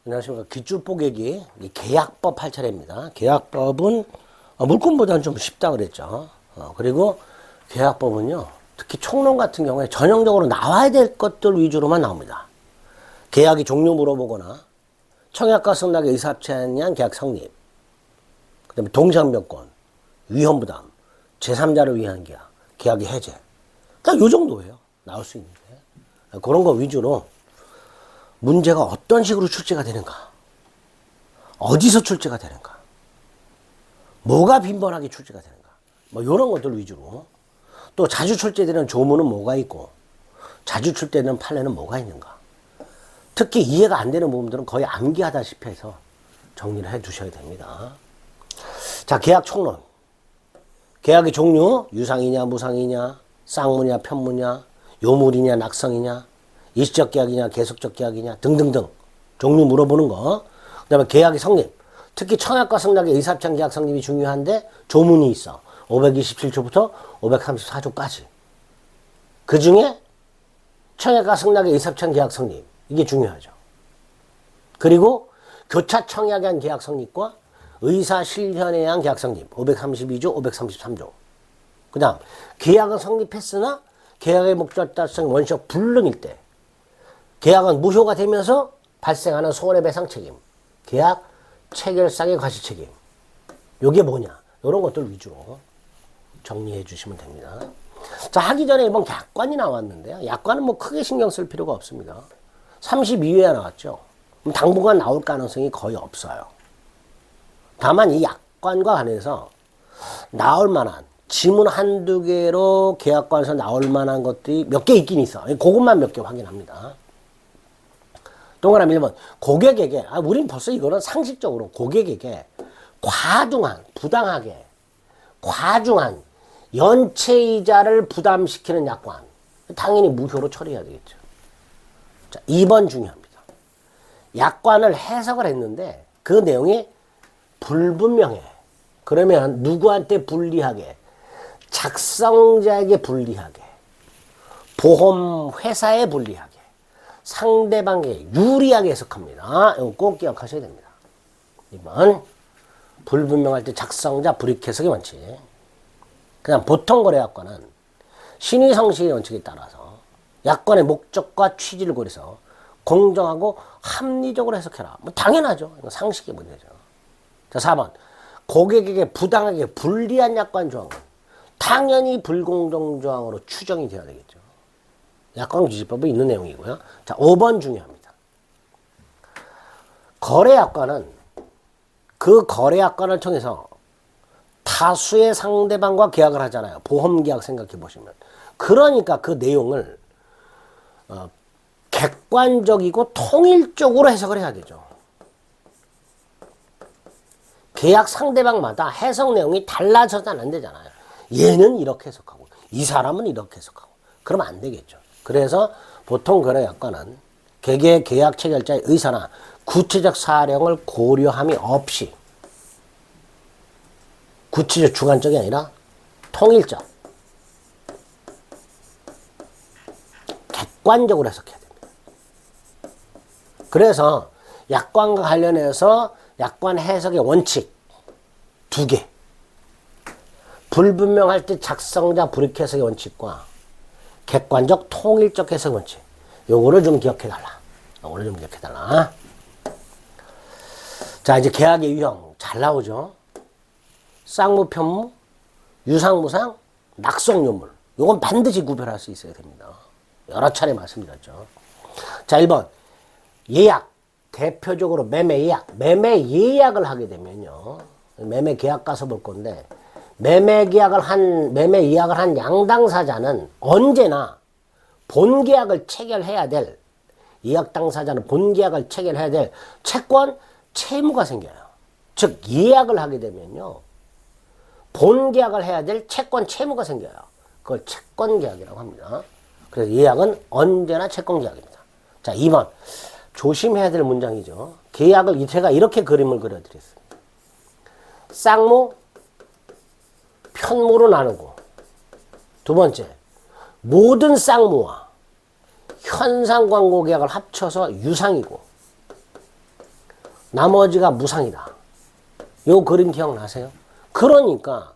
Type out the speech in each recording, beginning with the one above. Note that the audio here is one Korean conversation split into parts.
안녕하십니까. 기출뽀개기 계약법 할 차례입니다. 계약법은 물권보다는 좀 쉽다 그랬죠. 그리고 계약법은요, 특히 총론 같은 경우에 전형적으로 나와야 될 것들 위주로만 나옵니다. 계약의 종류 물어보거나 청약과 승낙의 의사합체에 의한 계약 성립, 그 다음에 동시항변권, 위험부담, 제3자를 위한 계약, 계약의 해제. 딱 요 정도예요. 나올 수 있는데. 그런 거 위주로 문제가 어떤 식으로 출제가 되는가, 어디서 출제가 되는가, 뭐가 빈번하게 출제가 되는가, 뭐 이런 것들 위주로. 또 자주 출제되는 조문은 뭐가 있고 자주 출제되는 판례는 뭐가 있는가. 특히 이해가 안 되는 부분들은 거의 암기하다시피 해서 정리를 해 두셔야 됩니다. 자, 계약 총론. 계약의 종류, 유상이냐 무상이냐, 쌍무냐 편무냐, 요물이냐 낙성이냐, 일시적 계약이냐 계속적 계약이냐 등등등 종류 물어보는 거. 그 다음에 계약의 성립, 특히 청약과 승낙의 의사합체 계약 성립이 중요한데 조문이 있어. 527조부터 534조까지. 그 중에 청약과 승낙의 의사합체 계약 성립, 이게 중요하죠. 그리고 교차 청약에 한 계약 성립과 의사 실현에 의한 계약 성립, 532조 533조. 그 다음 계약은 성립했으나 계약의 목적 달성 원시적 불능일 때, 계약은 무효가 되면서 발생하는 손해배상 책임, 계약 체결상의 과실책임. 요게 뭐냐, 요런 것들 위주로 정리해 주시면 됩니다. 자, 하기 전에 이번 약관이 나왔는데요. 약관은 뭐 크게 신경 쓸 필요가 없습니다. 32회가 나왔죠. 그럼 당분간 나올 가능성이 거의 없어요. 다만 이 약관과 관해서 나올 만한 지문 한두 개로 계약관에서 나올 만한 것들이 몇 개 있긴 있어. 그것만 몇 개 확인합니다. 동그라미 1번. 고객에게, 우린 벌써 이거는 상식적으로 고객에게 과중한, 부당하게, 과중한 연체이자를 부담시키는 약관. 당연히 무효로 처리해야 되겠죠. 자, 2번 중요합니다. 약관을 해석을 했는데 그 내용이 불분명해. 그러면 누구한테 불리하게? 작성자에게 불리하게, 보험회사에 불리하게, 상대방에게 유리하게 해석합니다. 이거 꼭 기억하셔야 됩니다. 2번, 불분명할 때 작성자 불이익 해석의 원칙. 그다음 보통거래약관은 신의성시의 원칙에 따라서 약관의 목적과 취지를 고려해서 공정하고 합리적으로 해석해라. 뭐 당연하죠. 이거 상식의 문제죠. 자, 4번, 고객에게 부당하게 불리한 약관 조항은 당연히 불공정 조항으로 추정이 되어야 되겠죠. 약관규칙법에 있는 내용이고요. 자, 5번 중요합니다. 거래약관은 그 거래약관을 통해서 다수의 상대방과 계약을 하잖아요. 보험계약 생각해 보시면. 그러니까 그 내용을 객관적이고 통일적으로 해석을 해야 되죠. 계약 상대방마다 해석 내용이 달라져서는 안 되잖아요. 얘는 이렇게 해석하고 이 사람은 이렇게 해석하고 그러면 안 되겠죠. 그래서 보통 거래약관은 개개 계약 체결자의 의사나 구체적 사령을 고려함이 없이 구체적 주관적이 아니라 통일적, 객관적으로 해석해야 됩니다. 그래서 약관과 관련해서 약관 해석의 원칙 2개. 불분명할 때 작성자 불이익 해석의 원칙과 객관적 통일적 해석 원칙. 요거를 좀 기억해달라. 요거를 좀 기억해달라. 자, 이제 계약의 유형 잘 나오죠. 쌍무, 편무, 유상무상, 낙성요물. 요건 반드시 구별할 수 있어야 됩니다. 여러 차례 말씀드렸죠. 자, 1번 예약. 대표적으로 매매 예약. 매매 예약을 하게 되면요. 매매 계약 가서 볼 건데, 매매 예약을 한 양당사자는 언제나 본계약을 체결해야 될, 예약 당사자는 본계약을 체결해야 될 채권, 채무가 생겨요. 즉, 예약을 하게 되면요. 본계약을 해야 될 채권, 채무가 생겨요. 그걸 채권계약이라고 합니다. 그래서 예약은 언제나 채권계약입니다. 자, 2번. 조심해야 될 문장이죠. 계약을 제가 이렇게 그림을 그려드렸습니다. 쌍무, 편무로 나누고, 두 번째, 모든 쌍무와 현상 광고 계약을 합쳐서 유상이고, 나머지가 무상이다. 요 그림 기억나세요? 그러니까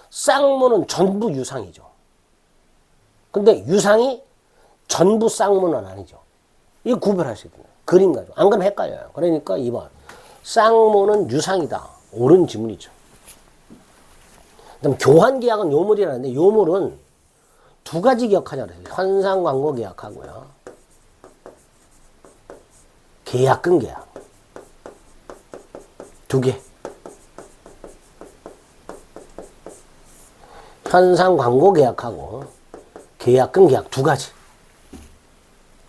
쌍무는 전부 유상이죠. 근데 유상이 전부 쌍무는 아니죠. 이 구별하셔야 돼요. 그림 가지고. 안 그러면 헷갈려요. 그러니까 2번. 쌍무는 유상이다. 옳은 지문이죠. 그다음 교환계약은 요물이라는데 요물은 두 가지 기억하자 그랬어요. 현상광고 계약하고요. 계약금 계약. 두 개. 현상광고 계약하고 계약금 계약 두 가지.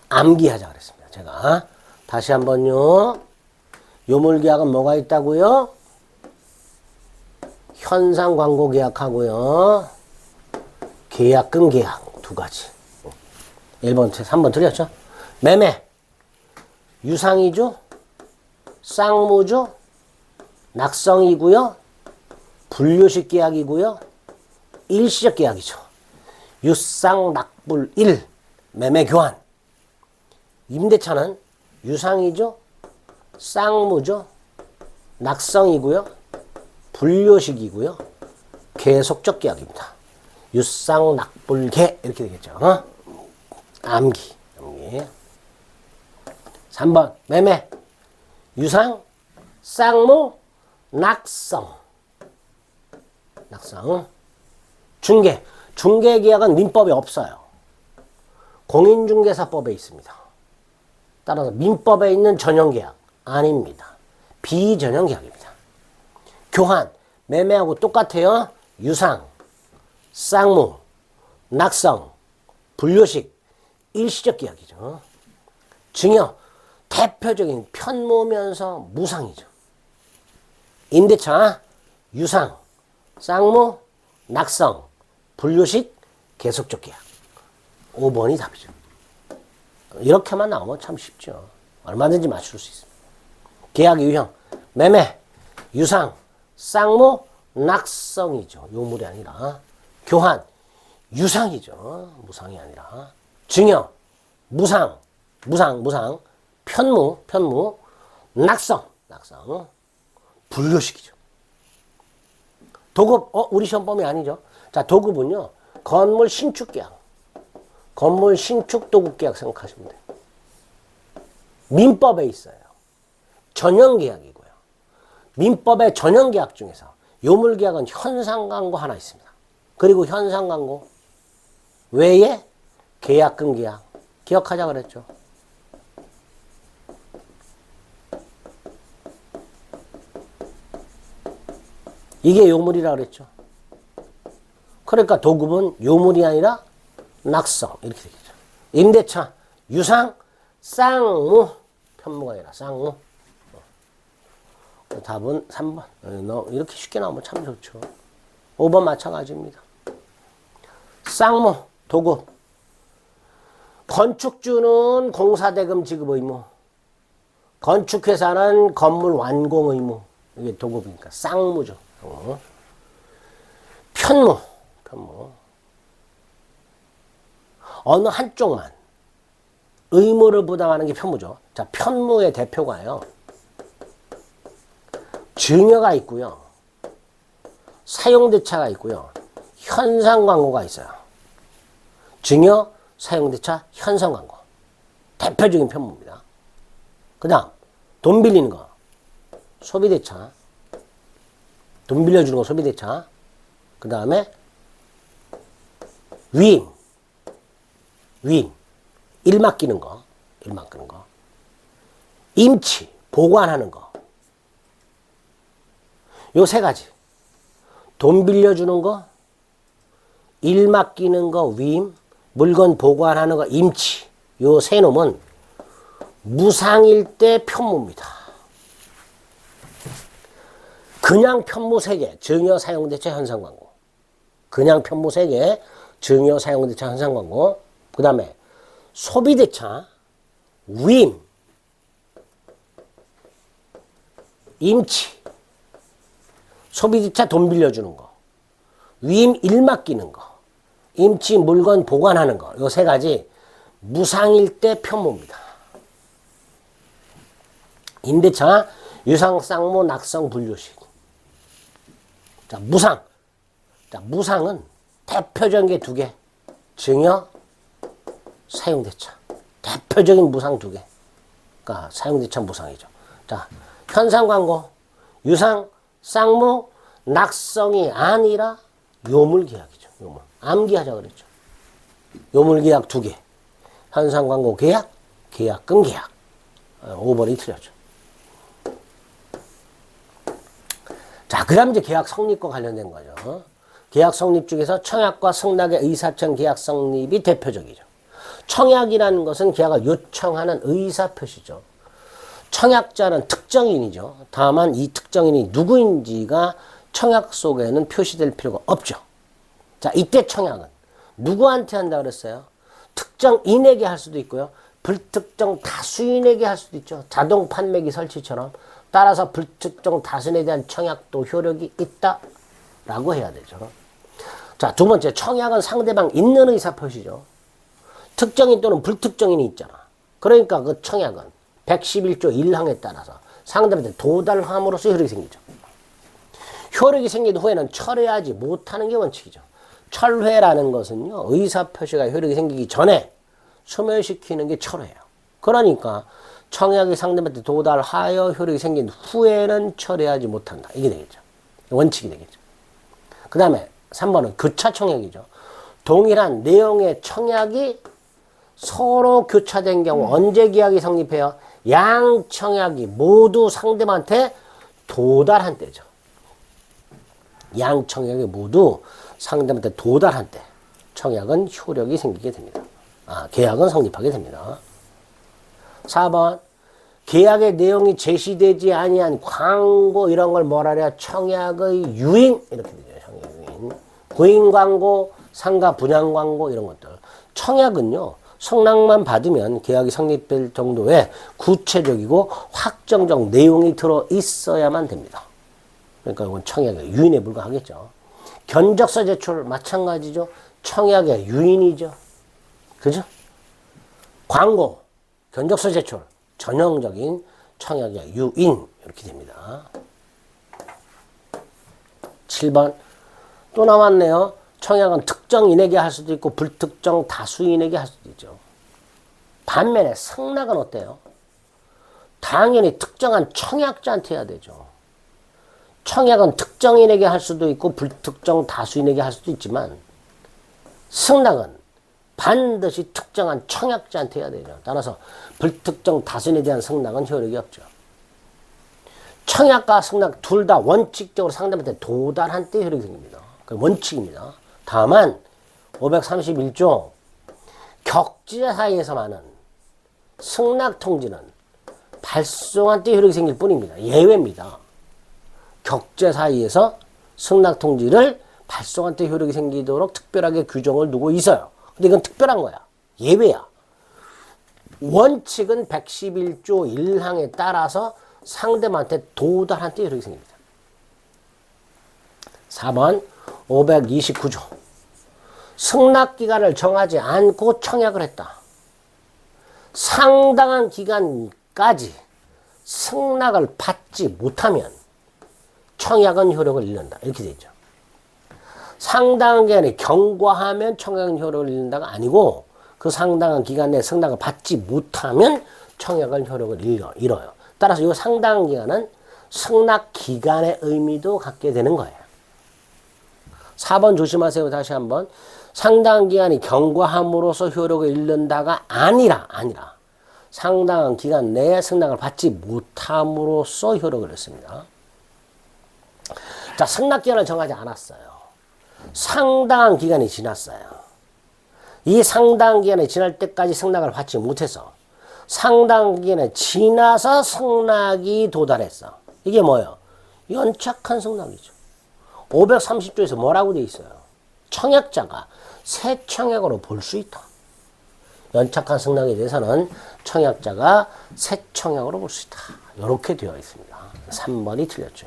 암기하자 그랬습니다. 제가 다시 한번요. 요물계약은 뭐가 있다고요? 현상광고 계약하고요. 계약금 계약 두 가지. 1번, 3번 틀렸죠? 매매. 유상이죠? 쌍무죠? 낙성이고요. 분류식 계약이고요. 일시적 계약이죠. 유상, 낙불, 일. 매매 교환. 임대차는 유상이죠? 쌍무죠? 낙성이고요. 분류식이고요. 계속적 계약입니다. 유상, 낙불, 개 이렇게 되겠죠. 어? 암기. 3번 매매. 유상, 쌍무, 낙성. 중개. 중개계약은 민법에 없어요. 공인중개사법에 있습니다. 따라서 민법에 있는 전형계약 아닙니다. 비전형계약입니다. 교환. 매매하고 똑같아요. 유상, 쌍무, 낙성, 분류식, 일시적 계약이죠. 증여. 대표적인 편무면서 무상이죠. 임대차. 유상, 쌍무, 낙성, 분류식, 계속적 계약. 5번이 답이죠. 이렇게만 나오면 참 쉽죠. 얼마든지 맞출 수 있습니다. 계약 유형. 매매, 유상, 쌍무, 낙성이죠. 요물이 아니라. 교환. 유상이죠. 무상이 아니라. 증여. 무상. 편무. 낙성. 분류식이죠. 도급. 우리 시험범위 아니죠. 자, 도급은요. 건물 신축 계약. 건물 신축 도급 계약 생각하시면 돼요. 민법에 있어요. 전형 계약이고요. 민법의 전형 계약 중에서 요물 계약은 현상 광고 하나 있습니다. 그리고 현상 광고 외에 계약금 계약 기억하자 그랬죠. 이게 요물이라 그랬죠. 그러니까 도급은 요물이 아니라 낙성 이렇게 되겠죠. 임대차 유상 쌍무 편무가 아니라 쌍무. 답은 3번. 이렇게 쉽게 나오면 참 좋죠. 5번 마찬가지입니다. 쌍무 도급. 건축주는 공사대금 지급 의무. 건축회사는 건물 완공 의무. 이게 도급이니까 쌍무죠. 편무. 어느 한쪽만 의무를 부담하는 게 편무죠. 자, 편무의 대표가요. 증여가 있고요. 사용대차가 있고요. 현상광고가 있어요. 증여, 사용대차, 현상광고. 대표적인 편무입니다. 그 다음 돈 빌리는 거. 소비대차. 돈 빌려주는 거 소비대차. 그 다음에 위임. 일 맡기는 거. 임치. 보관하는 거. 요 세 가지. 돈 빌려주는 거, 일 맡기는 거, 위임, 물건 보관하는 거, 임치. 요 세 놈은 무상일 때 편무입니다. 그냥 편무 3개, 증여, 사용대차, 현상광고. 그냥 편무 3개, 증여, 사용대차, 현상광고. 그 다음에 소비대차, 위임, 임치. 소비대차 돈 빌려주는 거, 위임 일 맡기는 거, 임치 물건 보관하는 거. 요 세 가지 무상일 때 편무입니다. 임대차 유상, 쌍무, 낙성, 분류식. 자, 무상. 자, 무상은 대표적인 게 두 개. 증여, 사용대차. 대표적인 무상 두 개가 사용대차 무상이죠. 자, 현상광고, 유상, 쌍무, 낙성이 아니라 요물계약이죠. 요물. 암기하자 그랬죠. 요물계약 두 개. 현상광고 계약, 계약금 계약. 5번이 틀렸죠. 자, 그 다음 이제 계약 성립과 관련된 거죠. 계약 성립 중에서 청약과 승낙의 의사청 계약 성립이 대표적이죠. 청약이라는 것은 계약을 요청하는 의사표시죠. 청약자는 특정인이죠. 다만 이 특정인이 누구인지가 청약 속에는 표시될 필요가 없죠. 자, 이때 청약은 누구한테 한다 그랬어요? 특정인에게 할 수도 있고요. 불특정 다수인에게 할 수도 있죠. 자동 판매기 설치처럼. 따라서 불특정 다수인에 대한 청약도 효력이 있다라고 해야 되죠. 자, 두 번째, 청약은 상대방 있는 의사표시죠. 특정인 또는 불특정인이 있잖아. 그러니까 그 청약은 111조 1항에 따라서 상대방한테 도달함으로써 효력이 생기죠. 효력이 생긴 후에는 철회하지 못하는 게 원칙이죠. 철회라는 것은요, 의사표시가 효력이 생기기 전에 소멸시키는 게 철회예요. 그러니까 청약이 상대방한테 도달하여 효력이 생긴 후에는 철회하지 못한다. 이게 되겠죠. 원칙이 되겠죠. 그 다음에 3번은 교차 청약이죠. 동일한 내용의 청약이 서로 교차된 경우 언제 계약이 성립해요? 양 청약이 모두 상대방한테 도달한 때죠. 양 청약이 모두 상대방한테 도달한 때 청약은 효력이 생기게 됩니다. 계약은 성립하게 됩니다. 4번, 계약의 내용이 제시되지 아니한 광고 이런 걸 뭐라 그래요? 청약의 유인 이렇게 되죠. 청약 유인. 구인 광고, 상가 분양 광고 이런 것들. 청약은요, 승낙만 받으면 계약이 성립될 정도의 구체적이고 확정적 내용이 들어 있어야만 됩니다. 그러니까 이건 청약의 유인에 불과하겠죠. 견적서 제출 마찬가지죠. 청약의 유인이죠. 그죠? 광고, 견적서 제출, 전형적인 청약의 유인 이렇게 됩니다. 7번 또 나왔네요. 청약은 특정인에게 할 수도 있고 불특정 다수인에게 할 수도 있죠. 반면에 승낙은 어때요? 당연히 특정한 청약자한테 해야 되죠. 청약은 특정인에게 할 수도 있고 불특정 다수인에게 할 수도 있지만 승낙은 반드시 특정한 청약자한테 해야 되죠. 따라서 불특정 다수인에 대한 승낙은 효력이 없죠. 청약과 승낙 둘 다 원칙적으로 상대방한테 도달한 때 효력이 생깁니다. 그 원칙입니다. 다만 531조 격지자 사이에서만은 승낙 통지는 발송한 때 효력이 생길 뿐입니다. 예외입니다. 격제 사이에서 승낙 통지를 발송한 때 효력이 생기도록 특별하게 규정을 두고 있어요. 근데 이건 특별한 거야. 예외야. 원칙은 111조 1항에 따라서 상대방한테 도달한 때 효력이 생깁니다. 4번 529조 승낙기간을 정하지 않고 청약을 했다. 상당한 기간까지 승낙을 받지 못하면 청약은 효력을 잃는다. 이렇게 되어 있죠. 상당한 기간에 경과하면 청약은 효력을 잃는다가 아니고 그 상당한 기간 내에 승낙을 받지 못하면 청약은 효력을 잃어요. 따라서 이 상당한 기간은 승낙 기간의 의미도 갖게 되는 거예요. 4번 조심하세요. 다시 한번. 상당한 기간이 경과함으로써 효력을 잃는다가 아니라 상당한 기간 내에 승낙을 받지 못함으로써 효력을 잃습니다. 자, 승낙 기간을 정하지 않았어요. 상당한 기간이 지났어요. 이 상당한 기간이 지날 때까지 승낙을 받지 못해서 상당한 기간이 지나서 승낙이 도달했어. 이게 뭐예요? 연착한 승낙이죠. 530조에서 뭐라고 돼 있어요? 청약자가 새 청약으로 볼 수 있다. 연착한 승낙에 대해서는 청약자가 새 청약으로 볼 수 있다. 이렇게 되어 있습니다. 3번이 틀렸죠.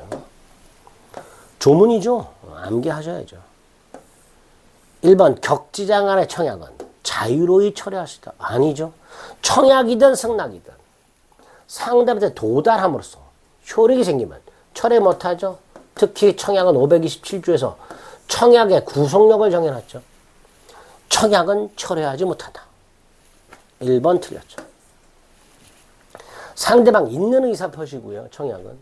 조문이죠. 암기하셔야죠. 1번 격지장 간의 청약은 자유로이 처리할 수 있다. 아니죠. 청약이든 승낙이든 상대방한테 도달함으로써 효력이 생기면 철회 못하죠. 특히 청약은 527조에서 청약의 구속력을 정해놨죠. 청약은 철회하지 못한다. 1번 틀렸죠. 상대방 있는 의사표시고요. 청약은.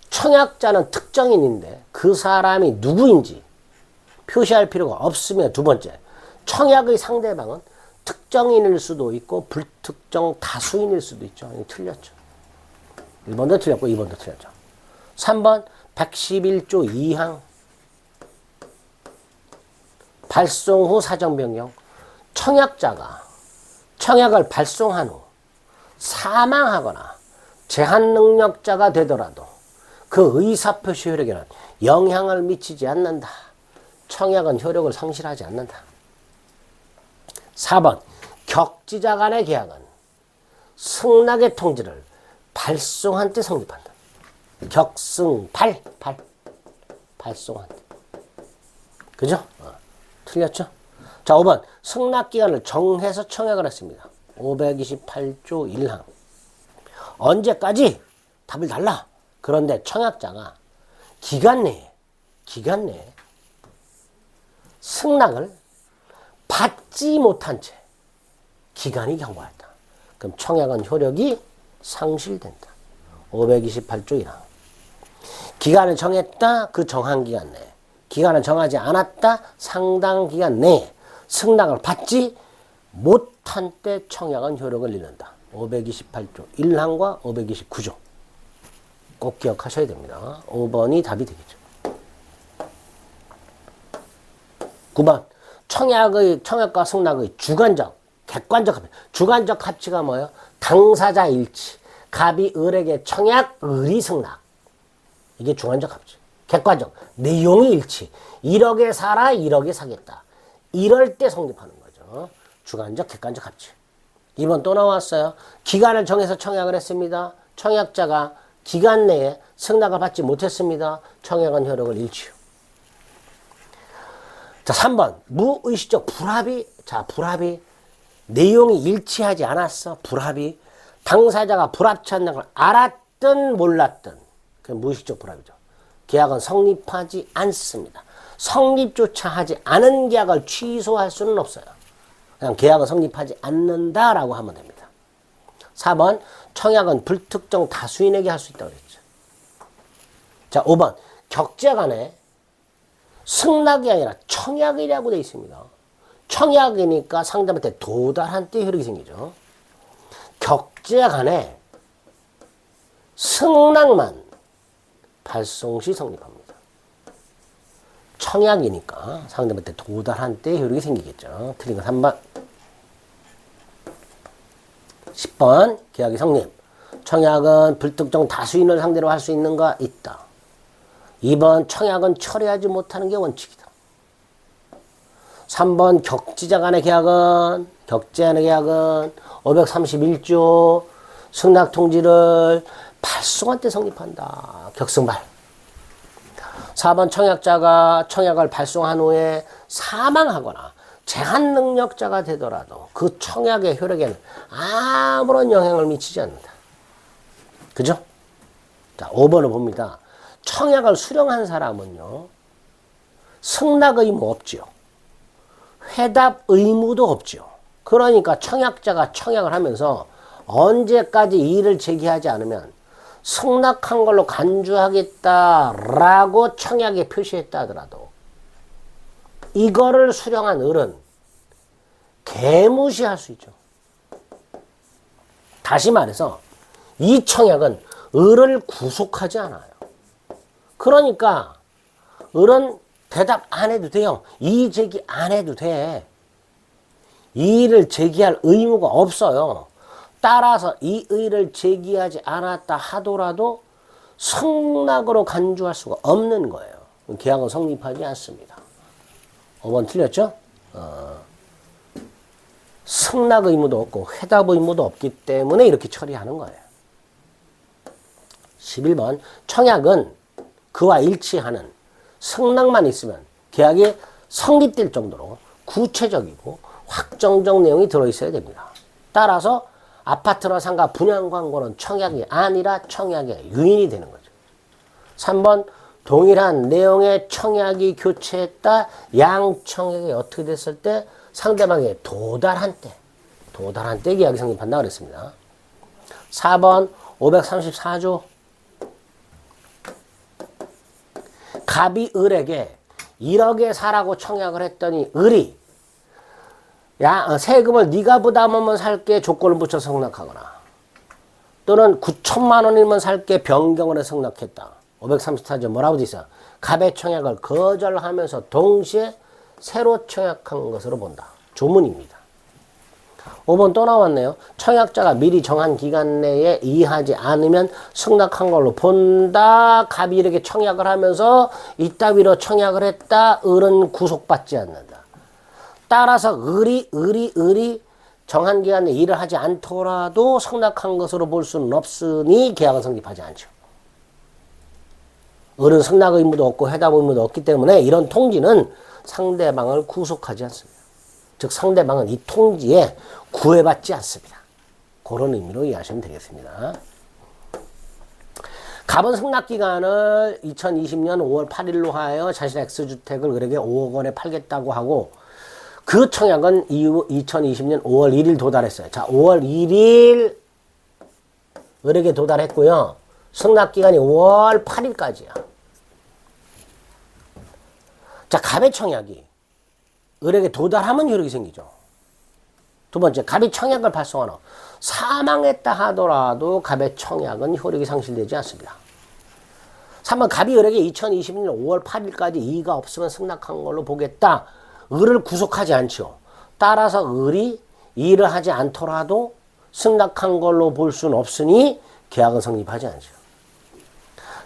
청약자는 특정인인데 그 사람이 누구인지 표시할 필요가 없으며, 두 번째, 청약의 상대방은 특정인일 수도 있고 불특정 다수인일 수도 있죠. 틀렸죠. 1번도 틀렸고 2번도 틀렸죠. 3번 111조 2항 발송 후 사정 변경. 청약자가 청약을 발송한 후 사망하거나 제한 능력자가 되더라도 그 의사표시 효력에는 영향을 미치지 않는다. 청약은 효력을 상실하지 않는다. 4번 격지자 간의 계약은 승낙의 통지를 발송한 때 성립한다. 격승 발송한 때. 그죠? 틀렸죠? 자, 5번 승낙기간을 정해서 청약을 했습니다. 528조 1항. 언제까지? 답을 달라. 그런데 청약자가 기간 내에 승낙을 받지 못한 채 기간이 경과했다. 그럼 청약은 효력이 상실된다. 528조 1항. 기간을 정했다. 그 정한 기간 내에. 기간을 정하지 않았다. 상당 기간 내에 승낙을 받지 못한 때 청약은 효력을 잃는다. 528조 1항과 529조. 꼭 기억하셔야 됩니다. 5번이 답이 되겠죠. 9번 청약과 승낙의 주관적, 객관적 합치. 주관적 합치가 뭐예요? 당사자 일치. 갑이 을에게 청약, 을이 승낙. 이게 주관적 합치. 객관적, 내용이 일치. 1억에 사라, 1억에 사겠다. 이럴 때 성립하는 거죠. 주관적, 객관적 합치. 2번 또 나왔어요. 기간을 정해서 청약을 했습니다. 청약자가 기간 내에 승낙을 받지 못했습니다. 청약은 효력을 잃지요. 자, 3번 무의식적 불합의. 자, 불합의. 내용이 일치하지 않았어. 불합의. 당사자가 불합치 않는 걸 알았든 몰랐든 그게 무의식적 불합의죠. 계약은 성립하지 않습니다. 성립조차 하지 않은 계약을 취소할 수는 없어요. 그냥 계약은 성립하지 않는다라고 하면 됩니다. 4번 청약은 불특정 다수인에게 할 수 있다고 그랬죠. 자, 5번 격제 간에 승낙이 아니라 청약이라고 되어 있습니다. 청약이니까 상대방한테 도달한 때 효력이 생기죠. 격제 간에 승낙만 발송 시 성립합니다. 청약이니까 상대방한테 도달한 때 효력이 생기겠죠. 틀린 거 3번. 10번 계약이 성립. 청약은 불특정 다수인을 상대로 할 수 있는가? 있다. 2번 청약은 철회하지 못하는 게 원칙이다. 3번 격지자 간의 계약은 531조 승낙 통지를 발송한 때 성립한다. 격승발. 4번 청약자가 청약을 발송한 후에 사망하거나 제한 능력자가 되더라도 그 청약의 효력에는 아무런 영향을 미치지 않는다. 그죠? 자, 5번을 봅니다. 청약을 수령한 사람은요, 승낙 의무 없지요. 회답 의무도 없지요. 그러니까 청약자가 청약을 하면서 언제까지 이의를 제기하지 않으면 승낙한 걸로 간주하겠다라고 청약에 표시했다 하더라도 이거를 수령한 을은 개무시할 수 있죠. 다시 말해서 이 청약은 을을 구속하지 않아요. 그러니까 을은 대답 안 해도 돼요. 이의 제기 안 해도 돼. 이의를 제기할 의무가 없어요. 따라서 이의를 제기하지 않았다 하더라도 승낙으로 간주할 수가 없는 거예요. 계약은 성립하지 않습니다. 5번 틀렸죠? 승낙 의무도 없고 회답 의무도 없기 때문에 이렇게 처리하는 거예요. 11번 청약은 그와 일치하는 승낙만 있으면 계약이 성립될 정도로 구체적이고 확정적 내용이 들어있어야 됩니다. 따라서 아파트나 상가 분양 광고는 청약이 아니라 청약의 유인이 되는 거죠. 3번 동일한 내용의 청약이 교체했다. 양청약이 어떻게 됐을 때 상대방에 도달한 때 계약이 성립한다 그랬습니다. 4번 534조 갑이 을에게 1억에 사라고 청약을 했더니 을이 세금을 네가 부담하면 살게 조건을 붙여 승낙하거나 또는 9천만 원이면 살게 변경을 해 승낙했다. 534조 뭐라고 돼 있어? 갑의 청약을 거절하면서 동시에 새로 청약한 것으로 본다. 조문입니다. 5번 또 나왔네요. 청약자가 미리 정한 기간 내에 이의하지 않으면 승낙한 걸로 본다. 갑이 이렇게 청약을 하면서 이따위로 청약을 했다. 을은 구속받지 않는다. 따라서 을이 정한 기간 내에 일을 하지 않더라도 승낙한 것으로 볼 수는 없으니 계약은 성립하지 않죠. 을은 승낙 의무도 없고 해답 의무도 없기 때문에 이런 통지는 상대방을 구속하지 않습니다. 즉 상대방은 이 통지에 구애받지 않습니다. 그런 의미로 이해하시면 되겠습니다. 갑은 승낙기간을 2020년 5월 8일로 하여 자신의 X주택을 을에게 5억 원에 팔겠다고 하고 그 청약은 이후 2020년 5월 1일 도달했어요. 자, 5월 1일 을에게 도달했고요. 승낙기간이 5월 8일까지야. 자, 갑의 청약이 을에게 도달하면 효력이 생기죠. 두 번째, 갑이 청약을 발송하나 사망했다 하더라도 갑의 청약은 효력이 상실되지 않습니다. 3번, 갑이 을에게 2020년 5월 8일까지 이의가 없으면 승낙한 걸로 보겠다. 을을 구속하지 않죠. 따라서 을이 이의를 하지 않더라도 승낙한 걸로 볼 수는 없으니 계약은 성립하지 않죠.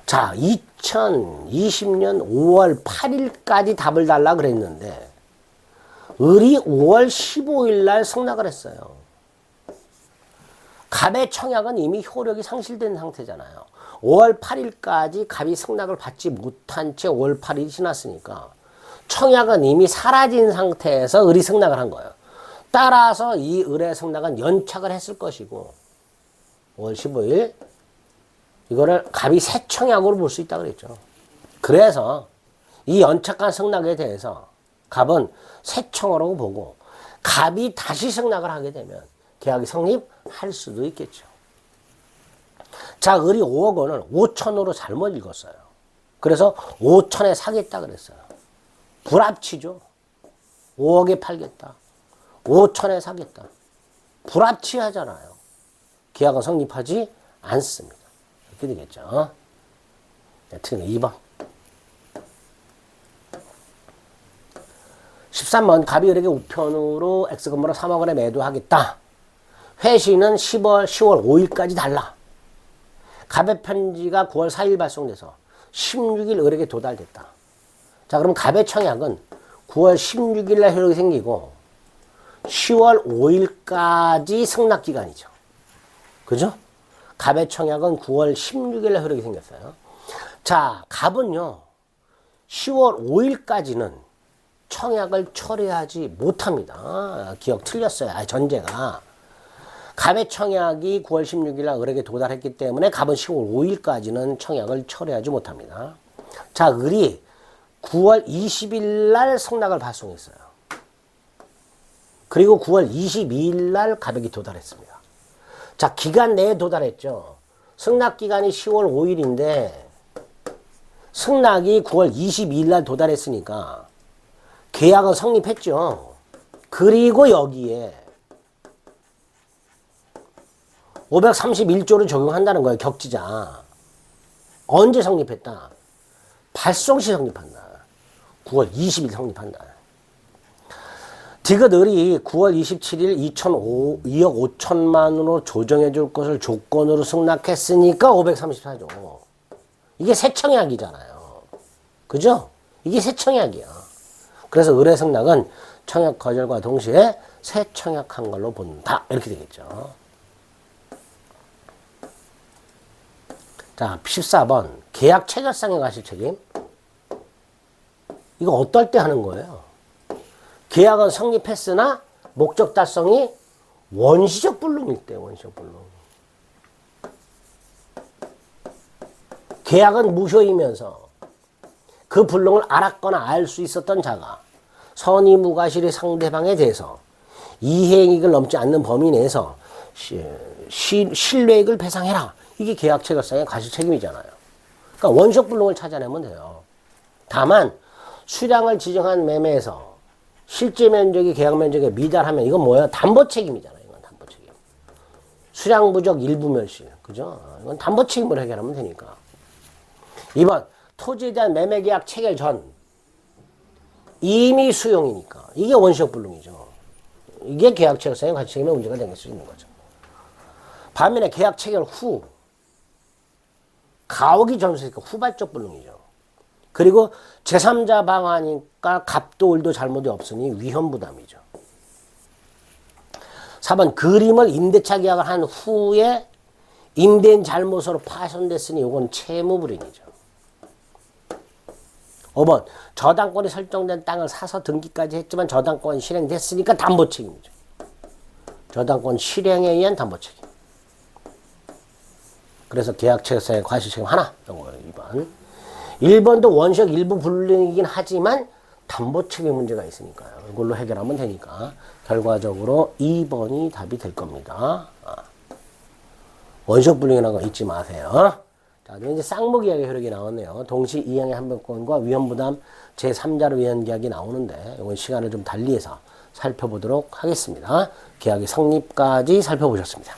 자, 2020년 5월 8일까지 답을 달라 그랬는데 을이 5월 15일 날 승낙을 했어요. 갑의 청약은 이미 효력이 상실된 상태잖아요. 5월 8일까지 갑이 승낙을 받지 못한 채 5월 8일이 지났으니까 청약은 이미 사라진 상태에서 을이 승낙을 한 거예요. 따라서 이 을의 승낙은 연착을 했을 것이고 5월 15일 이거를 갑이 새 청약으로 볼 수 있다 그랬죠. 그래서 이 연착한 승낙에 대해서 갑은 새 청으로 보고 갑이 다시 승낙을 하게 되면 계약이 성립할 수도 있겠죠. 자, 을이 5억 원을 5천으로 잘못 읽었어요. 그래서 5천에 사겠다 그랬어요. 불합치죠. 5억에 팔겠다. 5천에 사겠다. 불합치하잖아요. 계약은 성립하지 않습니다. 이렇게 되겠죠. 틀린 2번. 13번 갑이 을에게 우편으로 X건물을 3억 원에 매도하겠다. 회시는 10월 5일까지 달라. 갑의 편지가 9월 4일 발송돼서 16일 을에게 도달됐다. 자, 그럼 갑의 청약은 9월 16일 날 효력이 생기고 10월 5일까지 승낙기간이죠. 그죠? 갑의 청약은 9월 16일 날 효력이 생겼어요. 자, 갑은요 10월 5일까지는 청약을 철회하지 못합니다. 기억 틀렸어요. 전제가. 갑의 청약이 9월 16일 날 을에게 도달했기 때문에 갑은 10월 5일까지는 청약을 철회하지 못합니다. 자, 을이 9월 20일 날 승낙을 발송했어요. 그리고 9월 22일 날 갑에게 도달했습니다. 자, 기간 내에 도달했죠. 승낙 기간이 10월 5일인데 승낙이 9월 22일 날 도달했으니까 계약은 성립했죠. 그리고 여기에 531조를 적용한다는 거예요. 격지자. 언제 성립했다? 발송시 성립한다. 9월 20일 성립한다. 디귿 을이 9월 27일 2억 5천만으로 조정해 줄 것을 조건으로 승낙했으니까 534조. 이게 새 청약이잖아요. 그죠? 이게 새 청약이야. 그래서 을의 승낙은 청약 거절과 동시에 새 청약한 걸로 본다. 이렇게 되겠죠. 자, 14번. 계약 체결상의 과실 책임. 이거 어떨 때 하는 거예요? 계약은 성립했으나 목적 달성이 원시적 불능일 때, 원시적 불능. 계약은 무효이면서 그 불능을 알았거나 알 수 있었던 자가 선의무과실의 상대방에 대해서 이해이익을 넘지 않는 범위 내에서 신뢰익을 배상해라. 이게 계약체결상의 과실책임이잖아요. 그러니까 원시적 불능을 찾아내면 돼요. 다만 수량을 지정한 매매에서 실제 면적이 계약 면적에 미달하면 이건 뭐예요? 담보책임이잖아요. 이건 담보책임. 수량 부족 일부 멸실. 그죠? 이건 담보책임으로 해결하면 되니까. 2번 토지에 대한 매매계약 체결 전 이미 수용이니까 이게 원시적 불능이죠. 이게 계약 체결상의 과실책임의 문제가 될 수 있는 거죠. 반면에 계약 체결 후 가혹이 전수니까 후발적 불능이죠. 그리고 제3자 방하니까 갑도을도 잘못이 없으니 위험 부담이죠. 4번 그림을 임대차 계약을 한 후에 임대인 잘못으로 파손됐으니 이건 채무불이행이죠. 5번 저당권이 설정된 땅을 사서 등기까지 했지만 저당권이 실행됐으니까 담보책임이죠. 저당권 실행에 의한 담보책임. 그래서 계약체결상의 과실책임 하나. 이거예요. 2번. 1번도 원시적 일부 불능이긴 하지만 담보책임 문제가 있으니까요. 이걸로 해결하면 되니까 결과적으로 2번이 답이 될 겁니다. 원시적 불능이라는 거 잊지 마세요. 자, 이제 쌍무계약의 효력이 나왔네요. 동시 이행의 한변권과 위험부담 제3자로 위한 계약이 나오는데 이건 시간을 좀 달리해서 살펴보도록 하겠습니다. 계약의 성립까지 살펴보셨습니다.